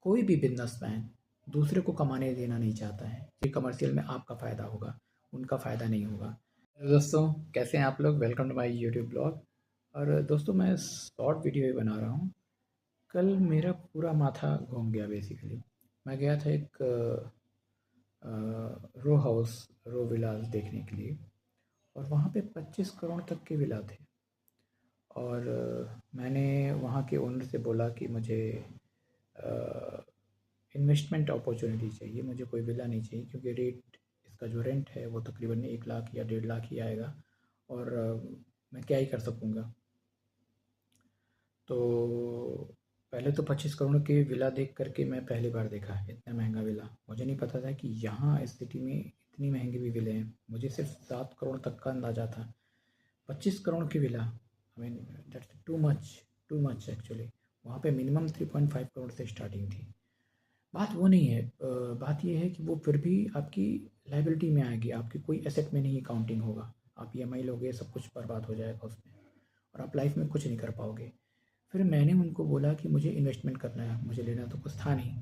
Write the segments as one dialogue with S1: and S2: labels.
S1: कोई भी बिजनेसमैन दूसरे को कमाने देना नहीं चाहता है कि कमर्शियल में आपका फ़ायदा होगा, उनका फ़ायदा नहीं होगा। हेलो दोस्तों, कैसे हैं आप लोग? Welcome to my YouTube blog. और दोस्तों, मैं शॉर्ट वीडियो ही बना रहा हूँ। कल मेरा पूरा माथा घूम गया बेसिकली। मैं गया था एक रो हाउस, रो विलास देखने के लिए, और वहाँ पे 25 करोड़ तक के विला थे। और मैंने वहाँ के ओनर से बोला कि मुझे इन्वेस्टमेंट अपॉर्चुनिटी चाहिए, मुझे कोई विला नहीं चाहिए, क्योंकि रेट इसका जो रेंट है वो तकरीबन 1 लाख या 1.5 लाख ही आएगा। और मैं क्या ही कर सकूँगा। तो पहले तो 25 करोड़ के विला देख करके मैं पहली बार देखा इतना महंगा विला। मुझे नहीं पता था कि यहाँ इस सिटी में इतनी महंगी भी विले हैं। मुझे सिर्फ 7 करोड़ तक का अंदाज़ा था। 25 करोड़ की villa, I mean that's too much actually. वहाँ पे मिनिमम 3.5 करोड़ से स्टार्टिंग थी। बात वो नहीं है, बात ये है कि वो फिर भी आपकी लायबिलिटी में आएगी, आपकी कोई एसेट में नहीं काउंटिंग होगा। आप ईएमआई लोगे, सब कुछ बर्बाद हो जाएगा उसमें, और आप लाइफ में कुछ नहीं कर पाओगे। फिर मैंने उनको बोला कि मुझे इन्वेस्टमेंट करना है, मुझे लेना तो कुछ था नहीं,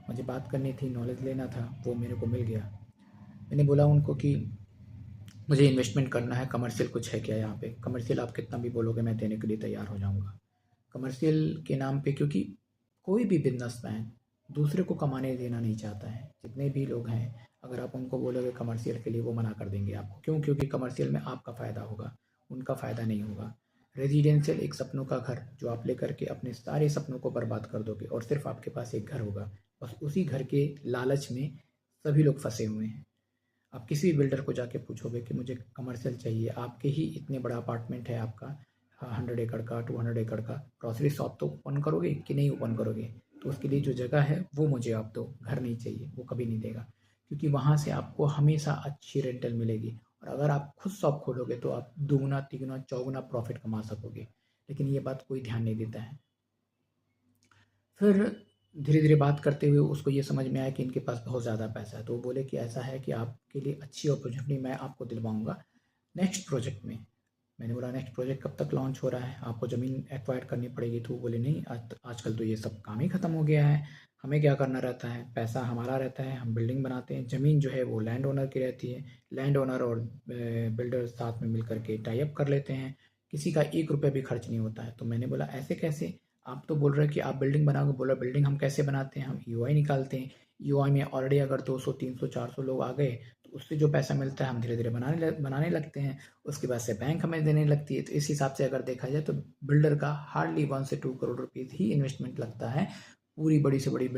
S1: मुझे बात करनी थी, नॉलेज लेना था, वो मेरे को मिल गया। मैंने बोला उनको कि मुझे इन्वेस्टमेंट करना है, कमर्शियल कुछ है क्या यहाँ पे? कमर्शियल आप कितना भी बोलोगे मैं देने के लिए तैयार हो जाऊँगा। कमर्शियल के नाम पे, क्योंकि कोई भी बिजनेसमैन दूसरे को कमाने देना नहीं चाहता है। जितने भी लोग हैं, अगर आप उनको बोलोगे कमर्शियल के लिए, वो मना कर देंगे आपको। क्यों? क्योंकि कमर्शियल में आपका फ़ायदा होगा, उनका फ़ायदा नहीं होगा। रेजिडेंशियल एक सपनों का घर जो आप लेकर के अपने सारे सपनों को बर्बाद कर दोगे, और सिर्फ आपके पास एक घर होगा। बस उसी घर के लालच में सभी लोग फंसे हुए हैं। आप किसी भी बिल्डर को जाके पूछोगे कि मुझे कमर्शियल चाहिए, आपके ही इतने बड़ा अपार्टमेंट है आपका, 100 एकड़ का, 200 एकड़ का, ग्रॉसरी शॉप तो ओपन करोगे कि नहीं ओपन करोगे? तो उसके लिए जो जगह है वो मुझे आप दो, घर नहीं चाहिए। वो कभी नहीं देगा, क्योंकि वहाँ से आपको हमेशा अच्छी रेंटल मिलेगी। और अगर आप खुद शॉप खोलोगे तो आप दुगुना, तिगुना, चौगुना प्रॉफिट कमा सकोगे। लेकिन ये बात कोई ध्यान नहीं देता है। फिर धीरे-धीरे बात करते हुए उसको ये समझ में आया कि इनके पास बहुत ज़्यादा पैसा है। तो वो बोले कि ऐसा है कि आपके लिए अच्छी अपॉर्चुनिटी मैं आपको दिलवाऊँगा नेक्स्ट प्रोजेक्ट में। मैंने बोला नेक्स्ट प्रोजेक्ट कब तक लॉन्च हो रहा है? आपको ज़मीन एक्वायर करनी पड़ेगी। तो वो बोले नहीं, आजकल तो ये सब काम ही ख़त्म हो गया है। हमें क्या करना रहता है? पैसा हमारा रहता है, हम बिल्डिंग बनाते हैं। ज़मीन जो है वो लैंड ओनर की रहती है। लैंड ओनर और बिल्डर साथ में मिल कर के टाई अप कर लेते हैं। किसी का 1 रुपया भी खर्च नहीं होता है। तो मैंने बोला ऐसे कैसे? आप तो बोल रहे हैं कि आप बिल्डिंग बनाओगे। बोला बिल्डिंग हम कैसे बनाते हैं? हम ईओआई निकालते हैं। ईओआई में ऑलरेडी अगर 200, 300, 400 लोग आ गए, तो उससे जो पैसा मिलता है हम धीरे-धीरे बनाने लगते हैं। उसके बाद से बैंक हमें देने लगती है। तो इस हिसाब से अगर देखा जाए तो बिल्डर का हार्डली 1 से 2 करोड़ रुपीज़ ही इन्वेस्टमेंट लगता है, पूरी बड़ी से बड़ी